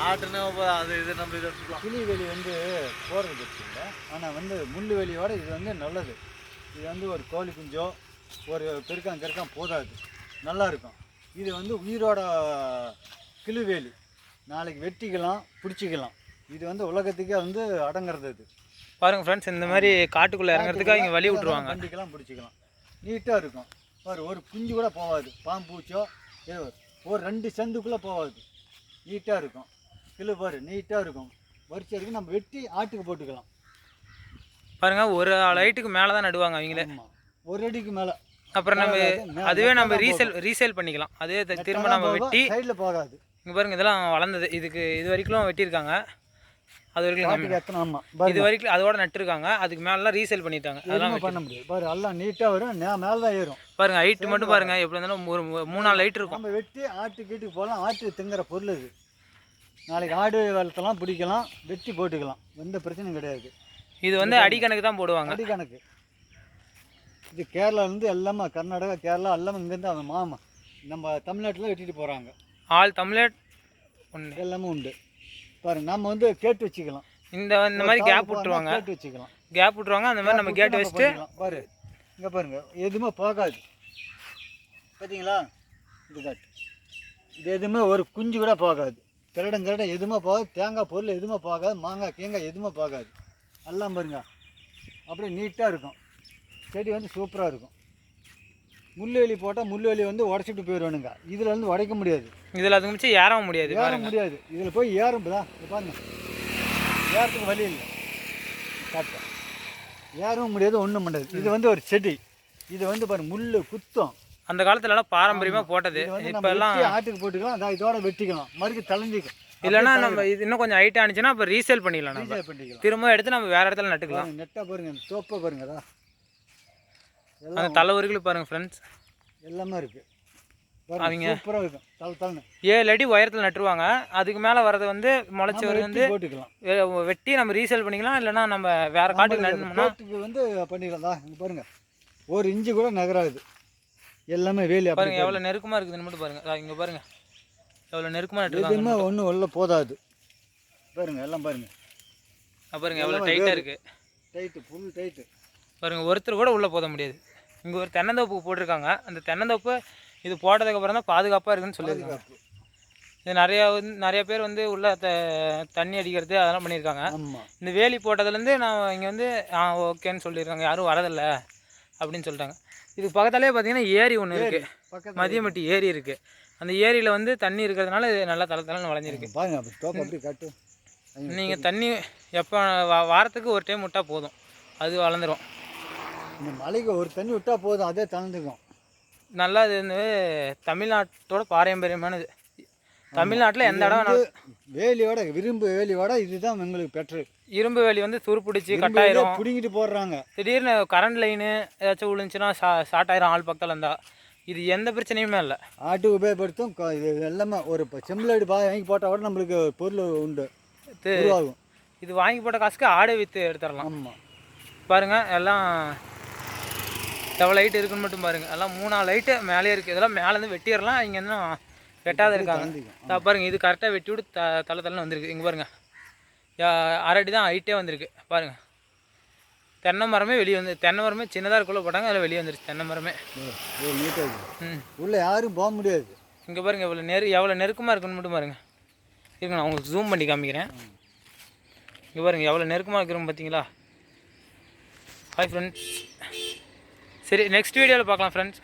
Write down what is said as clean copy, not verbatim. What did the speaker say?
ஆட்டுன்னு அது இது நம்ம இதை எடுத்துக்கலாம். கிளி வேலி வந்து போடுறது இல்லை, ஆனால் வந்து முள் வேலியோட இது வந்து நல்லது. இது வந்து ஒரு கோழி குஞ்சோ ஒரு பெருக்கான் போதாது, நல்லாயிருக்கும். இது வந்து உயிரோட கிளிவேலி, நாளைக்கு வெட்டிக்கலாம் பிடிச்சிக்கலாம். இது வந்து உலகத்துக்கே வந்து அடங்குறது. இது பாருங்கள் ஃப்ரெண்ட்ஸ், இந்த மாதிரி காட்டுக்குள்ளே இறங்குறதுக்காக இங்கே வழி விட்ருவாங்க. வண்டிக்கெல்லாம் பிடிச்சிக்கலாம், நீட்டாக இருக்கும். பாரு ஒரு குஞ்சு கூட போகாது, பாம்பூச்சோ ஒரு 2 சந்துக்குள்ளே போகாது, நீட்டாக இருக்கும். கிலோ பாரு நீட்டாக இருக்கும், வரிசை இருக்குது. நம்ம வெட்டி ஆட்டுக்கு போட்டுக்கலாம். பாருங்கள், ஒரு லைட்டுக்கு மேலே தான் நடுவாங்க அவங்களே. ஒரு அடிக்கு மேலே. அப்புறம் நம்ம அதுவே நம்ம ரீசேல் பண்ணிக்கலாம். அதே திரும்ப நம்ம வெட்டி சைடில் போகாது. இங்கே பாருங்கள், இதெல்லாம் வளர்ந்தது. இது வரைக்கும் வெட்டியிருக்காங்க, அது வரைக்கும் இது வரைக்கும் அதோட நட்டுருக்காங்க. அதுக்கு மேலாம் ரீசேல் பண்ணிட்டாங்க. அதெல்லாம் பண்ண முடியாது. பாரு எல்லாம் நீட்டாக வரும், மேலே தான் ஏறும். பாருங்கள், ஹைட்டு மட்டும் பாருங்கள், எப்படி இருந்தாலும் ஒரு 3-4 லைட் இருக்கும். நம்ம வெட்டி ஆட்டுக்கு போகலாம். ஆட்டு திங்குற பொருள் இது. நாளைக்கு ஆடு வளர்த்தலாம், பிடிக்கலாம், வெட்டி போட்டுக்கலாம், எந்த பிரச்சனையும் கிடையாது. இது வந்து அடிக்கணக்கு தான் போடுவாங்க. அடிக்கணக்கு. இது கேரளாலேருந்து எல்லாமே, கர்நாடகா கேரளா எல்லாமே இங்கேருந்து அவன் மாமா நம்ம தமிழ்நாட்டில் வெட்டிட்டு போகிறாங்க. ஆல் தமிழ்நாடு ஒன்று எல்லாமே உண்டு. பாருங்க, நம்ம வந்து கேட்டு வச்சுக்கலாம். இந்த மாதிரி கேப் விட்டுருவாங்க, கேட்டு வச்சுக்கலாம். கேப் விட்டுருவாங்க. அந்த மாதிரி நம்ம கேட்டு வச்சுட்டு பாரு இங்கே பாருங்க, எதுவுமே போகாது. பார்த்தீங்களா, இது காட்டு. இது எதுவுமே ஒரு குஞ்சு கூட போகாது. கிரடம் எதுவுமே போகாது. தேங்காய் பொருள் எதுவுமே போகாது. மாங்காய் கேங்காய் எதுவுமே போகாது. எல்லாம் பாருங்க, அப்படியே நீட்டாக இருக்கும். செடி வந்து சூப்பராக இருக்கும். முள்வேலி போட்டால் முள்வேலி வந்து உடச்சிட்டு போயிடுவானுங்க. இதில் வந்து உடைக்க முடியாது. இதில் அதுக்கு மிச்சம் ஏறவும் முடியாது. ஏற முடியாது. இதில் போய் ஏறும்புதான் பாருங்க, ஏறத்துக்கு வழி இல்லை. காட்டேன், ஏறவும் முடியாது, ஒன்றும் முடியாது. இது வந்து ஒரு செடி. இது வந்து பாருங்க முள் குத்தம். அந்த காலத்துலலாம் பாரம்பரியமாக போட்டது. இப்போ எல்லாம் ஆட்டுக்கு போட்டுக்கலாம், அதான் இதோட வெட்டிக்கலாம், மறுபடியும் தலைஞ்சிக்கும். இல்லைன்னா நம்ம இது இன்னும் கொஞ்சம் ஹைட்டாக ஆனிச்சுன்னா அப்போ ரீசேல் பண்ணிக்கலாம். நம்ம பண்ணிக்கலாம், திரும்ப எடுத்து நம்ம வேறு இடத்துல நட்டுக்கலாம். நெட்டாக பாருங்க, தோப்பை பாருங்க, அதான் அந்த தலைவர்களும் பாருங்கள் ஃப்ரெண்ட்ஸ், எல்லாமே இருக்குது. அவங்க சூப்பராக இருக்கும். தலைன்னு 7 அடி உயரத்தில் நட்டுருவாங்க. அதுக்கு மேலே வரது வந்து முளைச்சி வரது வந்து போட்டுக்கலாம், வெட்டி நம்ம ரீசேல் பண்ணிக்கலாம். இல்லைன்னா நம்ம வேறு காட்டுக்கு நட்டோம்னா வந்து பண்ணிக்கலாம். இங்கே பாருங்கள், ஒரு இன்ச்சு கூட நகராது. எல்லாமே வேலி பாருங்கள் எவ்வளோ நெருக்கமாக இருக்குதுன்னு மட்டும் பாருங்கள். இங்கே பாருங்கள் எவ்வளோ நெருக்கமாக நட்டுருக்காங்க. எதுவுமே ஒன்றும் உள்ள போதாது. பாருங்கள் எல்லாம் பாருங்கள், பாருங்கள் எவ்வளோ டைட்டாக இருக்குது. Tight, full tight. பாருங்கள், ஒருத்தர் கூட உள்ளே போத முடியாது. இங்கே ஒரு தென்னந்தோப்பு போட்டிருக்காங்க. அந்த தென்னந்தோப்பு இது போட்டதுக்கப்புறம் தான் பாதுகாப்பாக இருக்குதுன்னு சொல்லியிருக்காங்க. இது நிறைய பேர் வந்து உள்ள தண்ணி அடிக்கிறது அதெல்லாம் பண்ணியிருக்காங்க. இந்த வேலி போட்டதுலேருந்து நான் இங்கே வந்து ஓகேன்னு சொல்லியிருக்காங்க, யாரும் வரதில்லை அப்படின்னு சொல்லிட்டாங்க. இதுக்கு பக்கத்தாலே பார்த்தீங்கன்னா ஏரி ஒன்று இருக்குது, மதியமட்டி ஏரி இருக்குது. அந்த ஏரியில் வந்து தண்ணி இருக்கிறதுனால இது நல்லா தளன்னு வளைஞ்சிருக்கு. நீங்கள் தண்ணி எப்போ வாரத்துக்கு ஒரு டைம் விட்டால் போதும், அது வளர்ந்துடும். இந்த மலைக்கு ஒரு தண்ணி விட்டால் போதும், அதே தளர்ந்துக்கும். நல்லா இது வந்து தமிழ்நாட்டோட பாரம்பரியமானது. தமிழ்நாட்டில் எந்த இடம் வேலியோட இரும்பு வேலியோட இதுதான் எங்களுக்கு பெட்ரு. இரும்பு வேலி வந்து துருப்பிடிச்சி கட்டாயிரும், பிடிங்கிட்டு போடுறாங்க. திடீர்னு கரண்ட் லைனு ஏதாச்சும் விழுந்துச்சுன்னா ஷார்ட் ஆயிரும் ஆள் பக்கத்தில் இருந்தால். இது எந்த பிரச்சனையுமே இல்லை, ஆட்டுக்கு உபயோகப்படுத்தும். இது எல்லாமே ஒரு செம்பிளேடு வாங்கி போட்டால் கூட நம்மளுக்கு பொருள் உண்டு, உருவாகும். இது வாங்கி போட்ட காசுக்கு ஆடை விற்று எடுத்துடலாம். ஆமாம், பாருங்கள் எல்லாம் எவ்வளோ லைட் இருக்குன்னு மட்டும் பாருங்கள். எல்லாம் 3-4 லைட்டு மேலே இருக்குது. இதெல்லாம் மேலேருந்து வெட்டிடலாம், இங்கே இன்னும் வெட்டாத இருக்காங்க. பாருங்கள், இது கரெக்டாக வெட்டி விட்டு தள்ளன்னு வந்திருக்கு. இங்கே பாருங்கள், 1/2 அடி தான் ஹைட்டே வந்திருக்கு. பாருங்கள், தென்னை மரமே வெளியே வந்து, தென்னை மரமே சின்னதாக இருக்குள்ள போட்டாங்க, அதில் வெளியே வந்துருச்சு தென்னை மரமே. உள்ளே யாரும் போக முடியாது. இங்கே பாருங்கள் எவ்வளோ நெருக்கமாக இருக்குன்னு மட்டும் பாருங்கள். இருங்க, நான் உங்களுக்கு ஜூம் பண்ணி காமிக்கிறேன். இங்கே பாருங்கள் எவ்வளோ நெருக்கமாக இருக்கிறோம் பார்த்தீங்களா. ஹாய் ஃப்ரெண்ட்ஸ், சரி நெக்ஸ்ட் வீடியோவில் பார்க்கலாம் ஃப்ரெண்ட்ஸ்.